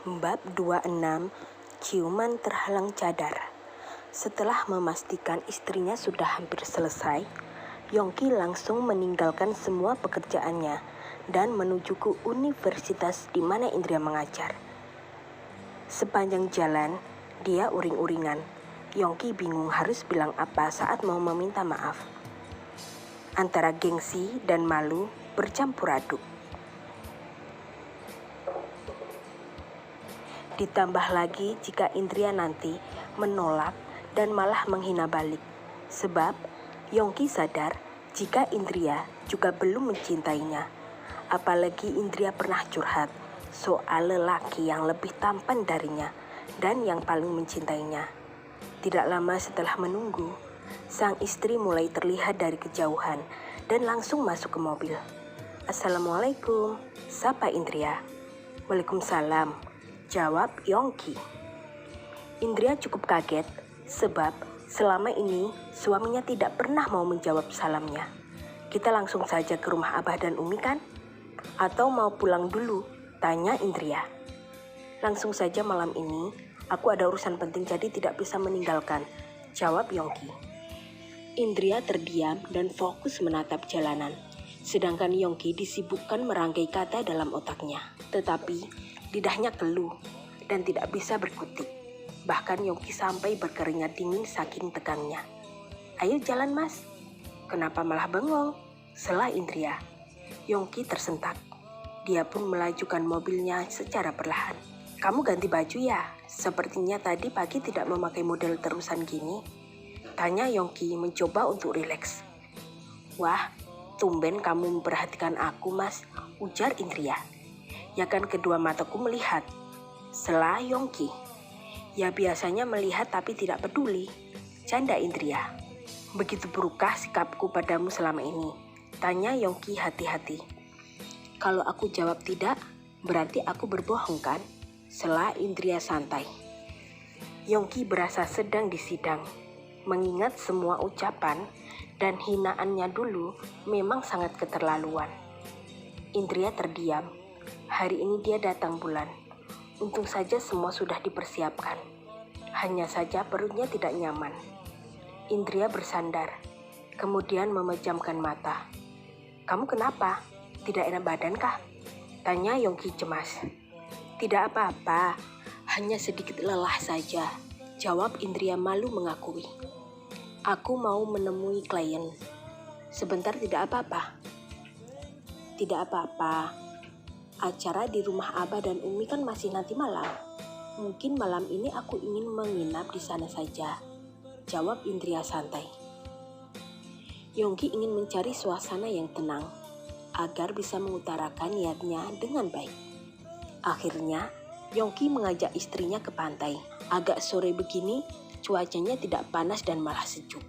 Bab 26, Ciuman Terhalang Cadar. Setelah memastikan istrinya sudah hampir selesai, Yongki langsung meninggalkan semua pekerjaannya dan menuju ke universitas di mana Indria mengajar. Sepanjang jalan, dia uring-uringan. Yongki bingung harus bilang apa saat mau meminta maaf. Antara gengsi dan malu bercampur aduk. Ditambah lagi jika Indria nanti menolak dan malah menghina balik. Sebab Yongki sadar jika Indria juga belum mencintainya. Apalagi Indria pernah curhat soal lelaki yang lebih tampan darinya dan yang paling mencintainya. Tidak lama setelah menunggu, sang istri mulai terlihat dari kejauhan dan langsung masuk ke mobil. "Assalamualaikum," sapa Indria. "Waalaikumsalam," jawab Yongki. Indria cukup kaget sebab selama ini suaminya tidak pernah mau menjawab salamnya. "Kita langsung saja ke rumah Abah dan Umi kan? Atau mau pulang dulu?" tanya Indria. "Langsung saja malam ini, aku ada urusan penting jadi tidak bisa meninggalkan," jawab Yongki. Indria terdiam dan fokus menatap jalanan. Sedangkan Yongki disibukkan merangkai kata dalam otaknya. Tetapi lidahnya keluh dan tidak bisa berkutik. Bahkan Yongki sampai berkeringat dingin saking tegangnya. "Ayo jalan mas." "Kenapa malah bengong?" sela Indria. Yongki tersentak. Dia pun melajukan mobilnya secara perlahan. "Kamu ganti baju ya? Sepertinya tadi pagi tidak memakai model terusan gini," tanya Yongki mencoba untuk rileks. "Wah, tumben kamu memperhatikan aku mas," ujar Indria. "Ya kan kedua mataku melihat," sela Yongki. "Ya biasanya melihat tapi tidak peduli," canda Indria. "Begitu burukkah sikapku padamu selama ini?" tanya Yongki hati-hati. "Kalau aku jawab tidak, berarti aku berbohong kan?" sela Indria santai. Yongki berasa sedang disidang. Mengingat semua ucapan dan hinaannya dulu memang sangat keterlaluan. Indria terdiam. Hari ini dia datang bulan. Untung saja semua sudah dipersiapkan. Hanya saja perutnya tidak nyaman. Indria bersandar, kemudian memejamkan mata. "Kamu kenapa? Tidak enak badan kah?" tanya Yongki cemas. "Tidak apa-apa, hanya sedikit lelah saja," jawab Indria malu mengakui. "Aku mau menemui klien. Sebentar tidak apa-apa." "Tidak apa-apa. Acara di rumah Abah dan Umi kan masih nanti malam. Mungkin malam ini aku ingin menginap di sana saja," jawab Indria santai. Yongki ingin mencari suasana yang tenang agar bisa mengutarakan niatnya dengan baik. Akhirnya, Yongki mengajak istrinya ke pantai. Agak sore begini, cuacanya tidak panas dan malah sejuk.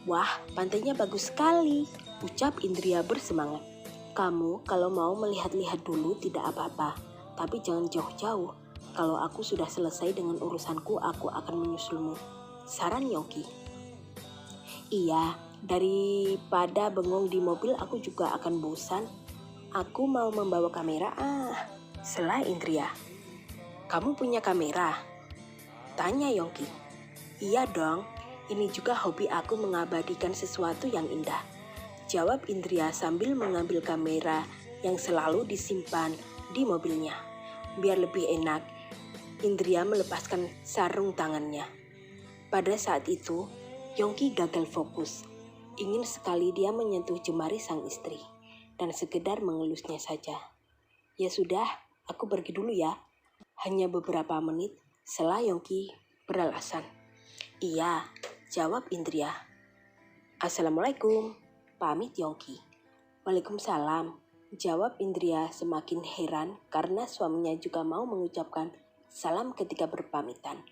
"Wah, pantainya bagus sekali," ucap Indria bersemangat. "Kamu kalau mau melihat-lihat dulu tidak apa-apa, tapi jangan jauh-jauh. Kalau aku sudah selesai dengan urusanku, aku akan menyusulmu," saran Yongki. "Iya, daripada bengong di mobil aku juga akan bosan. Aku mau membawa kamera sela Indria. "Kamu punya kamera?" tanya Yongki. "Iya dong, ini juga hobi aku mengabadikan sesuatu yang indah," jawab Indria sambil mengambil kamera yang selalu disimpan di mobilnya. Biar lebih enak, Indria melepaskan sarung tangannya. Pada saat itu, Yongki gagal fokus. Ingin sekali dia menyentuh jemari sang istri dan sekedar mengelusnya saja. "Ya sudah, aku pergi dulu ya." "Hanya beberapa menit," sela Yongki beralasan. "Iya," jawab Indria. "Assalamualaikum," pamit Yongki. "Waalaikumsalam," jawab Indria semakin heran karena suaminya juga mau mengucapkan salam ketika berpamitan.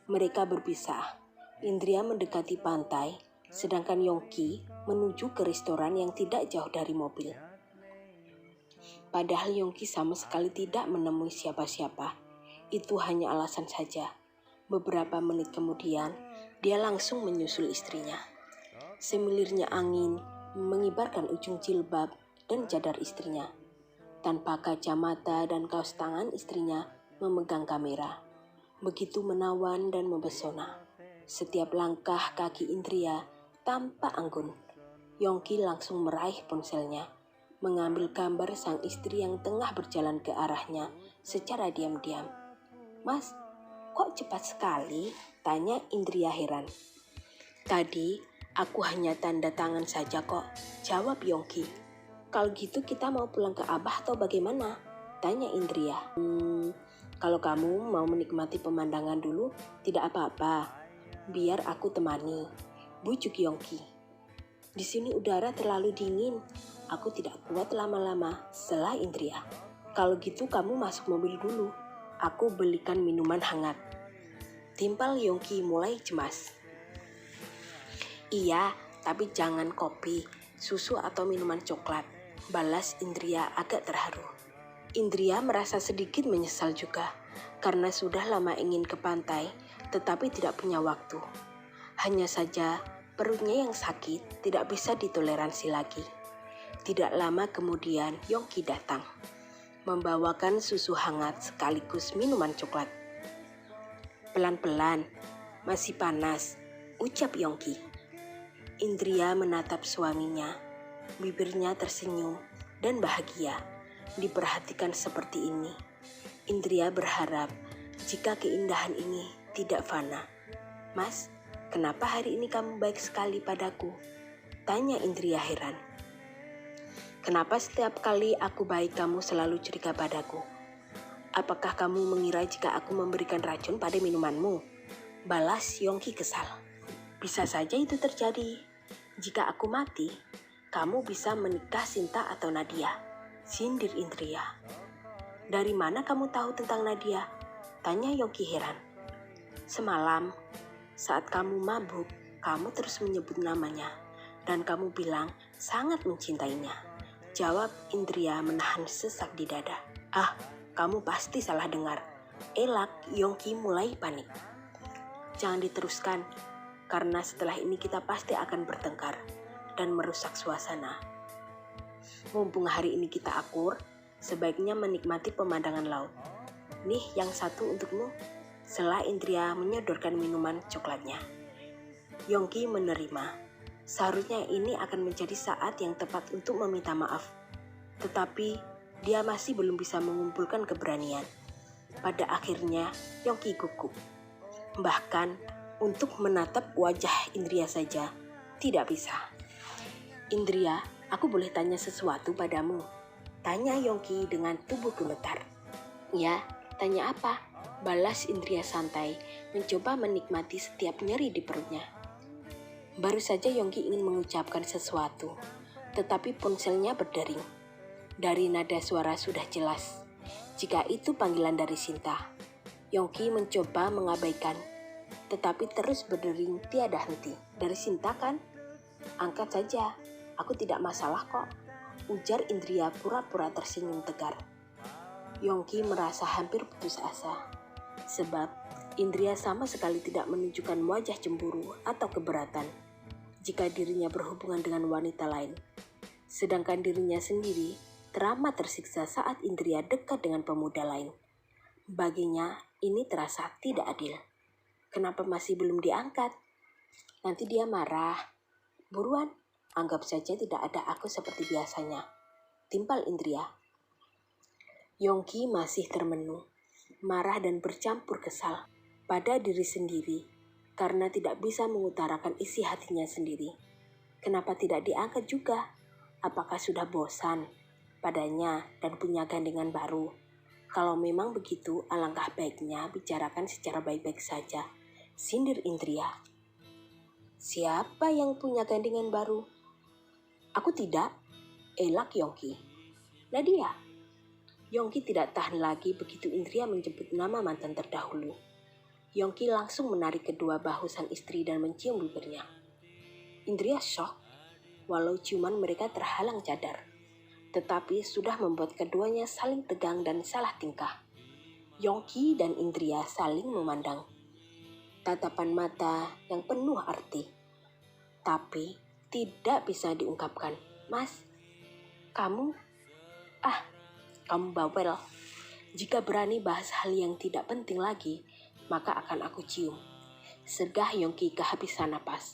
Mereka berpisah. Indria mendekati pantai, sedangkan Yongki menuju ke restoran yang tidak jauh dari mobil. Padahal Yongki sama sekali tidak menemui siapa-siapa. Itu hanya alasan saja. Beberapa menit kemudian, dia langsung menyusul istrinya. Semilirnya angin mengibarkan ujung jilbab dan cadar istrinya. Tanpa kacamata dan kaos tangan istrinya memegang kamera. Begitu menawan dan mempesona. Setiap langkah kaki Indria tampak anggun. Yongki langsung meraih ponselnya, mengambil gambar sang istri yang tengah berjalan ke arahnya secara diam-diam. "Mas, kok cepat sekali?" tanya Indria heran. "Tadi aku hanya tanda tangan saja kok," jawab Yongki. "Kalau gitu kita mau pulang ke Abah atau bagaimana?" tanya Indria. Kalau kamu mau menikmati pemandangan dulu, tidak apa-apa. Biar aku temani," bujuk Yongki. "Di sini udara terlalu dingin. Aku tidak kuat lama-lama," sela Indria. "Kalau gitu kamu masuk mobil dulu. Aku belikan minuman hangat." Timpal Yongki mulai cemas. "Iya, tapi jangan kopi, susu atau minuman coklat," balas Indria agak terharu. Indria merasa sedikit menyesal juga, karena sudah lama ingin ke pantai, tetapi tidak punya waktu. Hanya saja, perutnya yang sakit tidak bisa ditoleransi lagi. Tidak lama kemudian, Yongki datang, membawakan susu hangat sekaligus minuman coklat. "Pelan-pelan, masih panas," ucap Yongki. Indria menatap suaminya, bibirnya tersenyum dan bahagia. Diperhatikan seperti ini, Indria berharap jika keindahan ini tidak fana. "Mas, kenapa hari ini kamu baik sekali padaku?" tanya Indria heran. "Kenapa setiap kali aku baik kamu selalu curiga padaku? Apakah kamu mengira jika aku memberikan racun pada minumanmu?" balas Yongki kesal. "Bisa saja itu terjadi. Jika aku mati, kamu bisa menikah Sinta atau Nadia," sindir Indria. "Dari mana kamu tahu tentang Nadia?" tanya Yongki heran. "Semalam, saat kamu mabuk, kamu terus menyebut namanya, dan kamu bilang sangat mencintainya," jawab Indria menahan sesak di dada. "Ah, kamu pasti salah dengar," elak Yongki mulai panik. "Jangan diteruskan, karena setelah ini kita pasti akan bertengkar dan merusak suasana. Mumpung hari ini kita akur, sebaiknya menikmati pemandangan laut. Nih yang satu untukmu," sela Indria menyodorkan minuman coklatnya. Yongki menerima. Seharusnya ini akan menjadi saat yang tepat untuk meminta maaf. Tetapi dia masih belum bisa mengumpulkan keberanian. Pada akhirnya Yongki gugup. Bahkan untuk menatap wajah Indria saja tidak bisa. "Indria, aku boleh tanya sesuatu padamu?" tanya Yongki dengan tubuh gemetar. "Ya, tanya apa?" balas Indria santai, mencoba menikmati setiap nyeri di perutnya. Baru saja Yongki ingin mengucapkan sesuatu, tetapi ponselnya berdering. Dari nada suara sudah jelas, jika itu panggilan dari Sinta. Yongki mencoba mengabaikan, tetapi terus berdering tiada henti. "Dari Sinta kan? Angkat saja, aku tidak masalah kok," ujar Indria pura-pura tersenyum tegar. Yongki merasa hampir putus asa, sebab Indria sama sekali tidak menunjukkan wajah cemburu atau keberatan jika dirinya berhubungan dengan wanita lain. Sedangkan dirinya sendiri teramat tersiksa saat Indria dekat dengan pemuda lain. Baginya ini terasa tidak adil. Kenapa masih belum diangkat? Nanti dia marah. Buruan, anggap saja tidak ada aku seperti biasanya, timpal Indria. Yongki masih termenung, marah dan bercampur kesal pada diri sendiri karena tidak bisa mengutarakan isi hatinya sendiri. Kenapa tidak diangkat juga? Apakah sudah bosan padanya dan punya gandengan baru? Kalau memang begitu, alangkah baiknya bicarakan secara baik-baik saja, sindir Indria. "Siapa yang punya gandengan baru?" "Aku tidak," elak Yongki. "Nadia." Yongki tidak tahan lagi begitu Indria menyebut nama mantan terdahulu. Yongki langsung menarik kedua bahu sang istri dan mencium bibirnya. Indria shock, walau ciuman mereka terhalang cadar, tetapi sudah membuat keduanya saling tegang dan salah tingkah. Yongki dan Indria saling memandang. Tatapan mata yang penuh arti. Tapi tidak bisa diungkapkan. "Mas, kamu... kamu bawel," Jika berani bahas hal yang tidak penting lagi, maka akan aku cium. Segah Yongki kehabisan napas.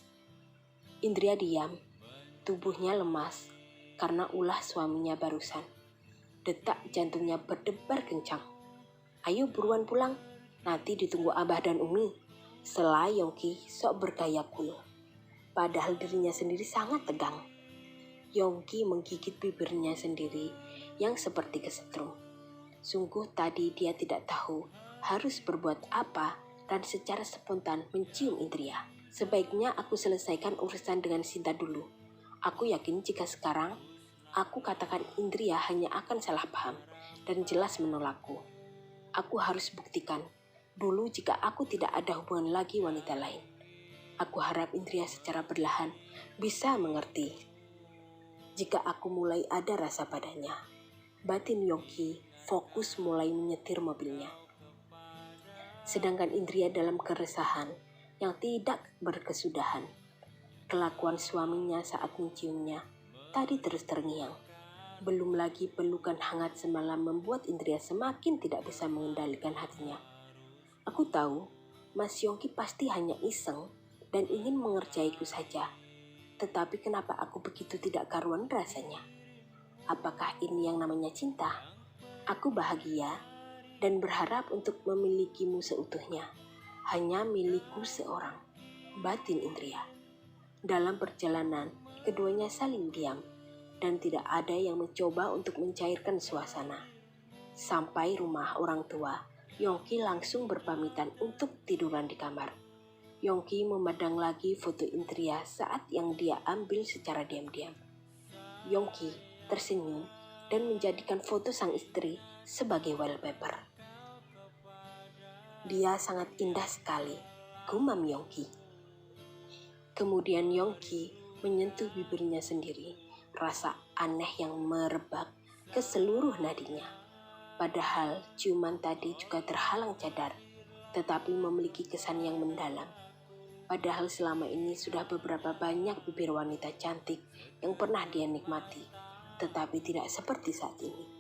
Indria diam, tubuhnya lemas karena ulah suaminya barusan. Detak jantungnya berdebar kencang. Ayo buruan pulang, nanti ditunggu Abah dan Umi. Sela Yongki sok bergaya cool. Padahal dirinya sendiri sangat tegang. Yongki menggigit bibirnya sendiri yang seperti kesetrum. Sungguh tadi dia tidak tahu harus berbuat apa dan secara spontan mencium Indria. Sebaiknya aku selesaikan urusan dengan Sinta dulu. Aku yakin jika sekarang aku katakan Indria hanya akan salah paham dan jelas menolakku. Aku harus buktikan dulu jika aku tidak ada hubungan lagi wanita lain. Aku harap Indria secara perlahan bisa mengerti. Jika aku mulai ada rasa padanya, batin Yongki fokus mulai menyetir mobilnya. Sedangkan Indria dalam keresahan yang tidak berkesudahan. Kelakuan suaminya saat menciumnya tadi terus terngiang. Belum lagi pelukan hangat semalam membuat Indria semakin tidak bisa mengendalikan hatinya. Aku tahu Mas Yongki pasti hanya iseng dan ingin mengerjaiku saja. Tetapi kenapa aku begitu tidak karuan rasanya? Apakah ini yang namanya cinta? Aku bahagia dan berharap untuk memilikimu seutuhnya. Hanya milikku seorang, batin Indria. Dalam perjalanan, keduanya saling diam dan tidak ada yang mencoba untuk mencairkan suasana. Sampai rumah orang tua, Yongki langsung berpamitan untuk tiduran di kamar. Yongki memandang lagi foto Indria saat yang dia ambil secara diam-diam. Yongki tersenyum dan menjadikan foto sang istri sebagai wallpaper. Dia sangat indah sekali, gumam Yongki. Kemudian Yongki menyentuh bibirnya sendiri, rasa aneh yang merebak ke seluruh nadinya. Padahal ciuman tadi juga terhalang cadar, tetapi memiliki kesan yang mendalam. Padahal selama ini sudah beberapa banyak bibir wanita cantik yang pernah dia nikmati, tetapi tidak seperti saat ini.